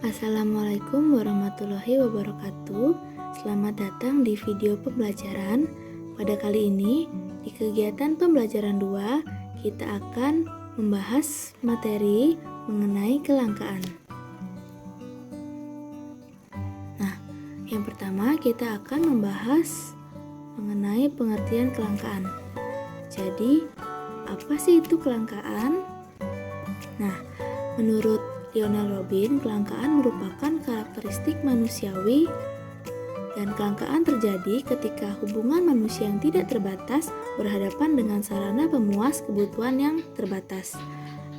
Assalamualaikum warahmatullahi wabarakatuh. Selamat datang di video pembelajaran. Pada kali ini, di kegiatan pembelajaran 2, kita akan membahas materi mengenai kelangkaan. Nah, yang pertama kita akan membahas mengenai pengertian kelangkaan. Jadi, apa sih itu kelangkaan? Nah, menurut Lionel Robin, kelangkaan merupakan karakteristik manusiawi dan kelangkaan terjadi ketika hubungan manusia yang tidak terbatas berhadapan dengan sarana pemuas kebutuhan yang terbatas.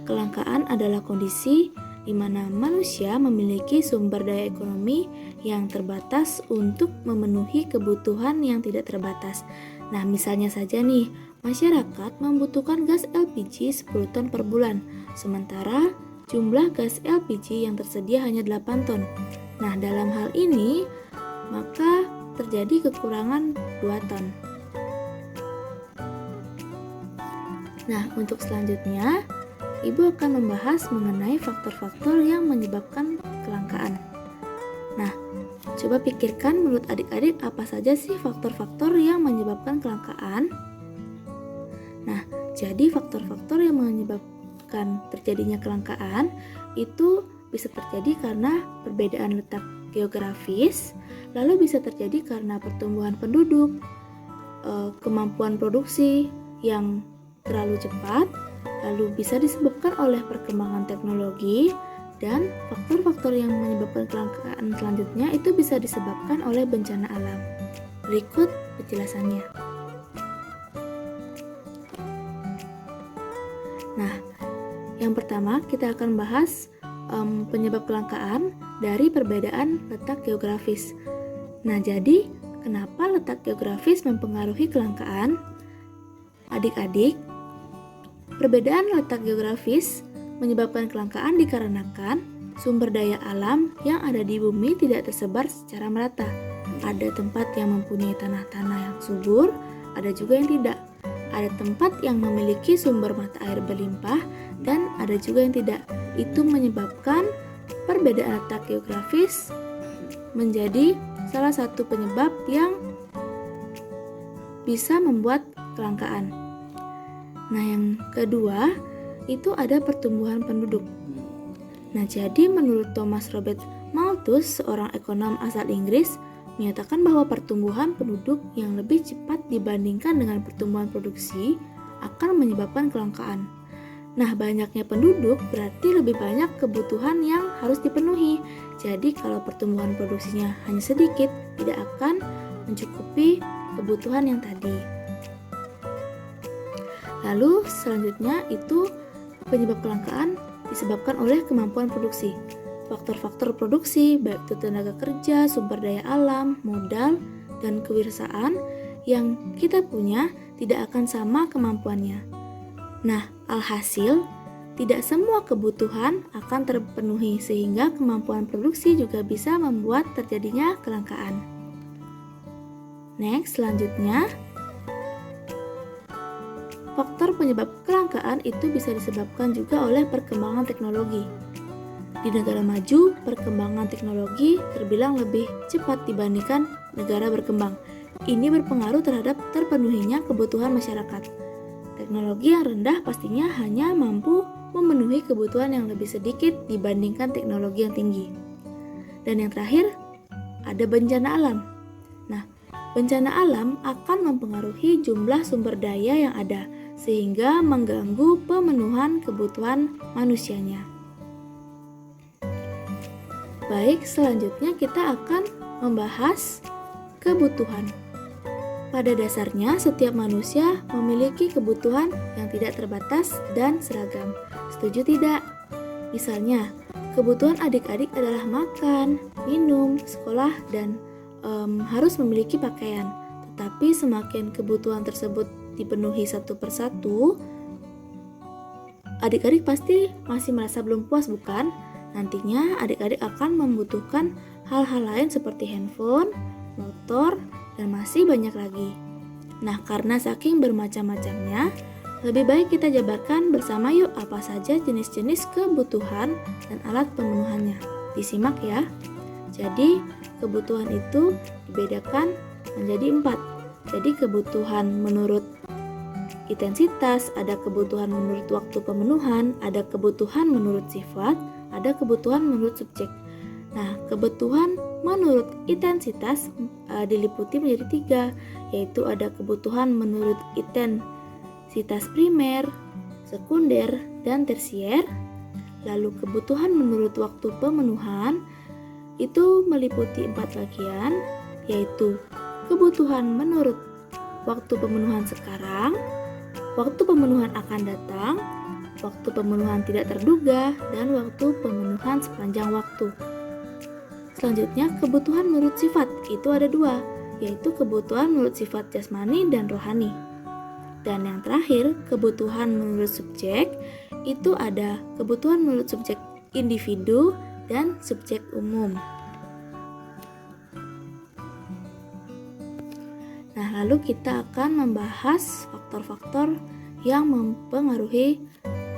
Kelangkaan adalah kondisi di mana manusia memiliki sumber daya ekonomi yang terbatas untuk memenuhi kebutuhan yang tidak terbatas. Nah, misalnya saja nih, masyarakat membutuhkan gas LPG 10 ton per bulan, sementara jumlah gas LPG yang tersedia hanya 8 ton. Nah, dalam hal ini, maka terjadi kekurangan 2 ton. Nah, untuk selanjutnya, Ibu akan membahas mengenai faktor-faktor yang menyebabkan kelangkaan. Nah, coba pikirkan menurut adik-adik apa saja sih faktor-faktor yang menyebabkan kelangkaan? Nah, jadi faktor-faktor yang menyebabkan terjadinya kelangkaan itu bisa terjadi karena perbedaan letak geografis, lalu bisa terjadi karena pertumbuhan penduduk, kemampuan produksi yang terlalu cepat, lalu bisa disebabkan oleh perkembangan teknologi, dan faktor-faktor yang menyebabkan kelangkaan selanjutnya itu bisa disebabkan oleh bencana alam. Berikut penjelasannya. Nah, yang pertama, kita akan bahas penyebab kelangkaan dari perbedaan letak geografis. Nah, jadi kenapa letak geografis mempengaruhi kelangkaan? Adik-adik, perbedaan letak geografis menyebabkan kelangkaan dikarenakan sumber daya alam yang ada di bumi tidak tersebar secara merata. Ada tempat yang mempunyai tanah-tanah yang subur, ada juga yang tidak. Ada tempat yang memiliki sumber mata air berlimpah dan ada juga yang tidak. Itu menyebabkan perbedaan letak geografis menjadi salah satu penyebab yang bisa membuat kelangkaan. Nah, yang kedua itu ada pertumbuhan penduduk. Nah, jadi menurut Thomas Robert Malthus, seorang ekonom asal Inggris, menyatakan bahwa pertumbuhan penduduk yang lebih cepat dibandingkan dengan pertumbuhan produksi akan menyebabkan kelangkaan. Nah, banyaknya penduduk berarti lebih banyak kebutuhan yang harus dipenuhi. Jadi, kalau pertumbuhan produksinya hanya sedikit, tidak akan mencukupi kebutuhan yang tadi. Lalu, selanjutnya itu penyebab kelangkaan disebabkan oleh kemampuan produksi. Faktor-faktor produksi, baik itu tenaga kerja, sumber daya alam, modal, dan kewirausahaan yang kita punya tidak akan sama kemampuannya. Nah, alhasil, tidak semua kebutuhan akan terpenuhi sehingga kemampuan produksi juga bisa membuat terjadinya kelangkaan. Next, selanjutnya, faktor penyebab kelangkaan itu bisa disebabkan juga oleh perkembangan teknologi. Di negara maju, perkembangan teknologi terbilang lebih cepat dibandingkan negara berkembang. Ini berpengaruh terhadap terpenuhinya kebutuhan masyarakat. Teknologi yang rendah pastinya hanya mampu memenuhi kebutuhan yang lebih sedikit dibandingkan teknologi yang tinggi. Dan yang terakhir, ada bencana alam. Nah, bencana alam akan mempengaruhi jumlah sumber daya yang ada, sehingga mengganggu pemenuhan kebutuhan manusianya. Baik, selanjutnya kita akan membahas kebutuhan. Pada dasarnya, setiap manusia memiliki kebutuhan yang tidak terbatas dan seragam. Setuju tidak? Misalnya, kebutuhan adik-adik adalah makan, minum, sekolah, dan harus memiliki pakaian. Tetapi semakin kebutuhan tersebut dipenuhi satu persatu, adik-adik pasti masih merasa belum puas, bukan? Nantinya adik-adik akan membutuhkan hal-hal lain seperti handphone, motor, dan masih banyak lagi. Nah, karena saking bermacam-macamnya, Lebih baik kita jabarkan bersama yuk apa saja jenis-jenis kebutuhan dan alat pemenuhannya. Disimak ya. Jadi, kebutuhan itu dibedakan menjadi 4. Jadi, kebutuhan menurut intensitas, ada kebutuhan menurut waktu pemenuhan, ada kebutuhan menurut sifat, ada kebutuhan menurut subjek. Nah, kebutuhan menurut intensitas diliputi menjadi 3, yaitu ada kebutuhan menurut intensitas primer, sekunder, dan tersier. Lalu kebutuhan menurut waktu pemenuhan itu meliputi 4 bagian, yaitu kebutuhan menurut waktu pemenuhan sekarang, waktu pemenuhan akan datang, waktu pemenuhan tidak terduga, dan waktu pemenuhan sepanjang waktu. Selanjutnya, kebutuhan menurut sifat itu ada 2, yaitu kebutuhan menurut sifat jasmani dan rohani. Dan yang terakhir, kebutuhan menurut subjek itu ada kebutuhan menurut subjek individu dan subjek umum. Nah, lalu kita akan membahas faktor-faktor yang mempengaruhi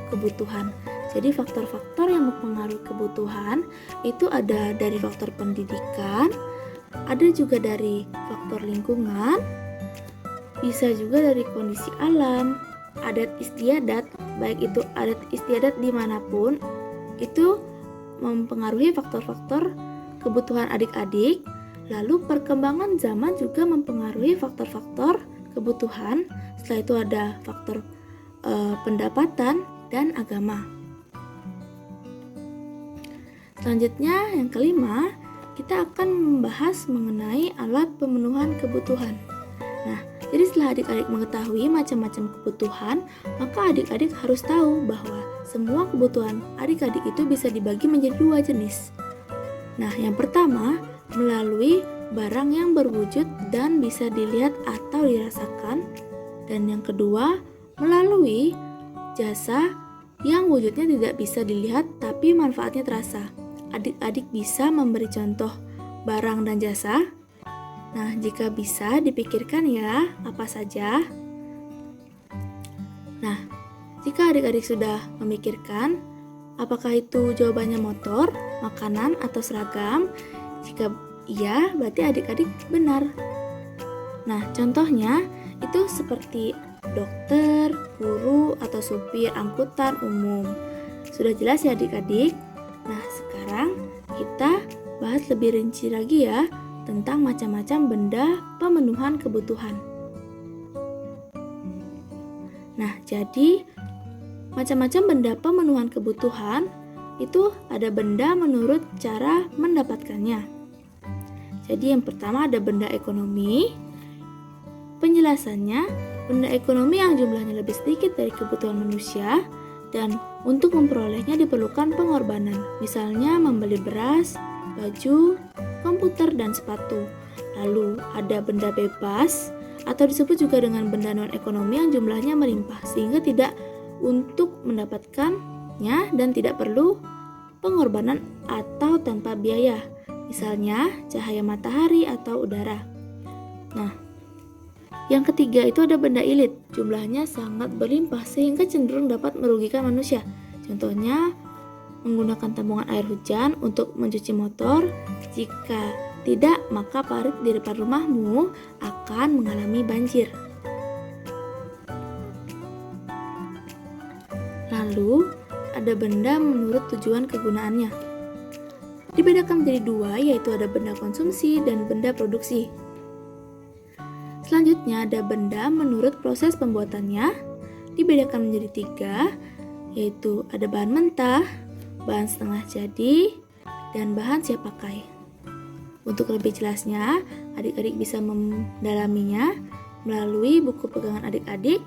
kebutuhan. Jadi faktor-faktor yang mempengaruhi kebutuhan itu ada dari faktor pendidikan, ada juga dari faktor lingkungan, bisa juga dari kondisi alam, adat istiadat, baik itu adat istiadat dimanapun, itu mempengaruhi faktor-faktor kebutuhan adik-adik. Lalu perkembangan zaman juga mempengaruhi faktor-faktor kebutuhan. Setelah itu ada faktor pendapatan dan agama. Selanjutnya yang kelima, kita akan membahas mengenai alat pemenuhan kebutuhan. Nah, jadi setelah adik-adik mengetahui macam-macam kebutuhan, maka adik-adik harus tahu bahwa semua kebutuhan adik-adik itu bisa dibagi menjadi 2 jenis. Nah, yang pertama, melalui barang yang berwujud dan bisa dilihat atau dirasakan. Dan yang kedua, melalui jasa yang wujudnya tidak bisa dilihat tapi manfaatnya terasa. Adik-adik bisa memberi contoh barang dan jasa. Nah, jika bisa dipikirkan ya, apa saja? Nah, jika adik-adik sudah memikirkan, apakah itu jawabannya motor, makanan, atau seragam? Jika iya, berarti adik-adik benar. Nah, contohnya itu seperti dokter, guru, atau supir angkutan umum. Sudah jelas ya adik-adik? Nah, sekarang kita bahas lebih rinci lagi ya tentang macam-macam benda pemenuhan kebutuhan. Nah, jadi macam-macam benda pemenuhan kebutuhan itu ada benda menurut cara mendapatkannya. Jadi yang pertama ada benda ekonomi. Penjelasannya, benda ekonomi yang jumlahnya lebih sedikit dari kebutuhan manusia dan untuk memperolehnya diperlukan pengorbanan. Misalnya membeli beras, baju, komputer, dan sepatu. Lalu ada benda bebas atau disebut juga dengan benda non-ekonomi yang jumlahnya melimpah sehingga tidak untuk mendapatkannya dan tidak perlu pengorbanan atau tanpa biaya. Misalnya cahaya matahari atau udara. Nah, yang ketiga itu ada benda ilit. Jumlahnya sangat berlimpah sehingga cenderung dapat merugikan manusia. Contohnya menggunakan tabungan air hujan untuk mencuci motor. Jika tidak, maka parit di depan rumahmu akan mengalami banjir. Lalu, ada benda menurut tujuan kegunaannya. Dibedakan menjadi 2, yaitu ada benda konsumsi dan benda produksi. Selanjutnya ada benda menurut proses pembuatannya. Dibedakan menjadi 3, yaitu ada bahan mentah, bahan setengah jadi, dan bahan siap pakai. Untuk lebih jelasnya, adik-adik bisa mendalaminya melalui buku pegangan adik-adik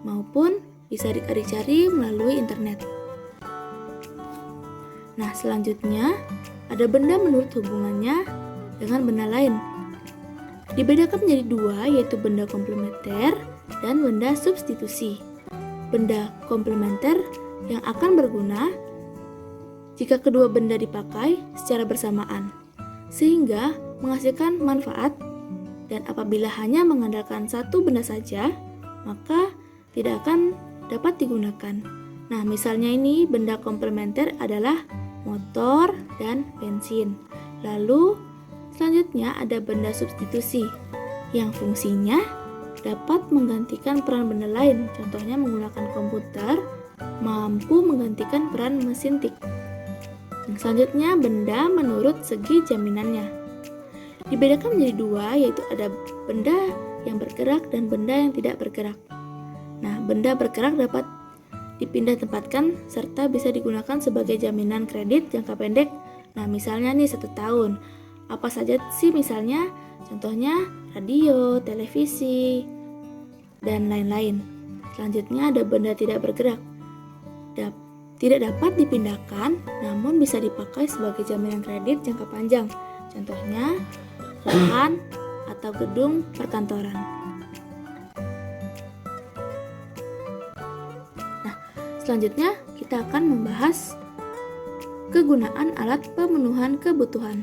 maupun bisa adik-adik cari melalui internet. Nah, selanjutnya ada benda menurut hubungannya dengan benda lain. Dibedakan menjadi 2, yaitu benda komplementer dan benda substitusi. Benda komplementer yang akan berguna jika kedua benda dipakai secara bersamaan, sehingga menghasilkan manfaat, dan apabila hanya mengandalkan satu benda saja, maka tidak akan dapat digunakan. Nah, misalnya ini benda komplementer adalah motor, dan bensin. Lalu selanjutnya ada benda substitusi yang fungsinya dapat menggantikan peran benda lain. Contohnya menggunakan komputer mampu menggantikan peran mesin tik. Selanjutnya benda menurut segi jaminannya. Dibedakan menjadi dua, yaitu ada benda yang bergerak dan benda yang tidak bergerak. Nah, benda bergerak dapat dipindah tempatkan serta bisa digunakan sebagai jaminan kredit jangka pendek. Nah, misalnya nih 1 tahun. Apa saja sih misalnya? Contohnya radio, televisi, dan lain-lain. Selanjutnya ada benda tidak bergerak. Tidak dapat dipindahkan, namun bisa dipakai sebagai jaminan kredit jangka panjang. Contohnya lahan atau gedung perkantoran. Selanjutnya, kita akan membahas kegunaan alat pemenuhan kebutuhan.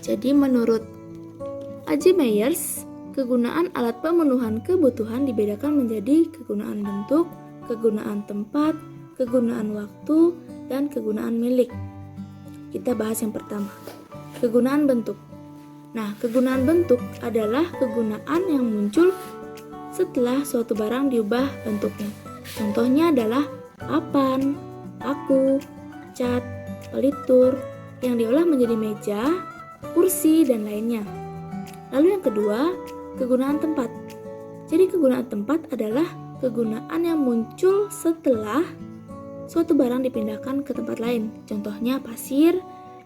Jadi, menurut A.J. Myers, kegunaan alat pemenuhan kebutuhan dibedakan menjadi kegunaan bentuk, kegunaan tempat, kegunaan waktu, dan kegunaan milik. Kita bahas yang pertama, kegunaan bentuk. Nah, kegunaan bentuk adalah kegunaan yang muncul setelah suatu barang diubah bentuknya. Contohnya adalah papan, paku, cat, pelitur yang diolah menjadi meja, kursi, dan lainnya. Lalu yang kedua, kegunaan tempat. Jadi kegunaan tempat adalah kegunaan yang muncul setelah suatu barang dipindahkan ke tempat lain. Contohnya pasir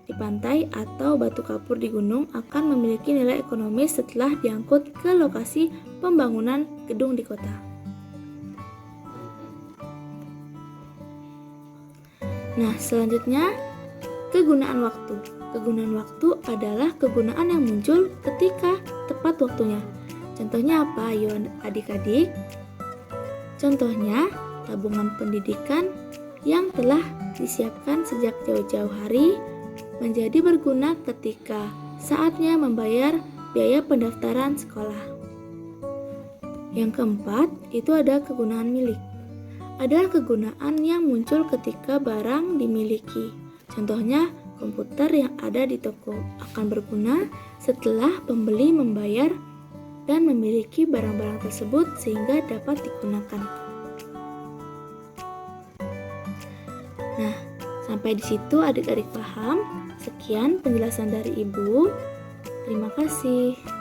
di pantai atau batu kapur di gunung akan memiliki nilai ekonomis setelah diangkut ke lokasi pembangunan gedung di kota. Nah, selanjutnya kegunaan waktu. Kegunaan waktu adalah kegunaan yang muncul ketika tepat waktunya. Contohnya apa, ayo adik-adik? Contohnya tabungan pendidikan yang telah disiapkan sejak jauh-jauh hari menjadi berguna ketika saatnya membayar biaya pendaftaran sekolah. Yang keempat, itu ada kegunaan milik. Adalah kegunaan yang muncul ketika barang dimiliki. Contohnya, komputer yang ada di toko akan berguna setelah pembeli membayar dan memiliki barang-barang tersebut sehingga dapat digunakan. Nah, sampai di situ adik-adik paham. Sekian penjelasan dari Ibu. Terima kasih.